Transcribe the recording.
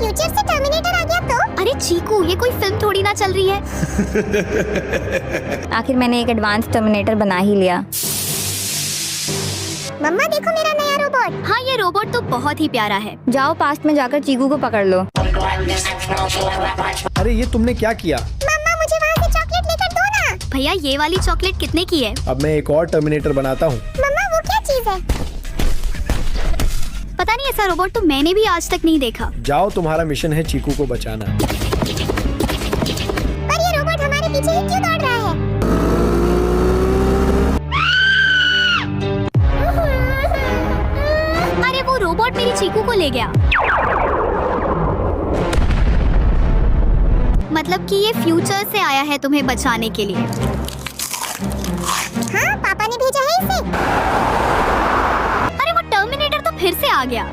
Future से terminator आ गया तो? अरे चीकू, ये कोई फिल्म थोड़ी ना चल रही है। आखिर मैंने एक एडवांस टर्मिनेटर बना ही लिया। मम्मा देखो मेरा नया रोबोट। हाँ, ये रोबोट तो बहुत ही प्यारा है। जाओ पास्ट में जाकर चीकू को पकड़ लो। अरे ये तुमने क्या किया? मम्मा मुझे वहाँ से चॉकलेट लेकर दो ना। भैया ये वाली चॉकलेट कितने की है? अब मैं एक और टर्मिनेटर बनाता हूँ। मम्मा वो क्या चीज है? पता नहीं, ऐसा रोबोट तो मैंने भी आज तक नहीं देखा। जाओ, तुम्हारा मिशन है चीकू को बचाना। पर ये रोबोट हमारे पीछे ही क्यों दौड़ रहा है? अरे वो रोबोट मेरी चीकू को ले गया। मतलब कि ये फ्यूचर से आया है तुम्हें बचाने के लिए। हाँ पापा ने भेजा है इसे। अरे वो टर्मिनेटर तो फिर से आ गया।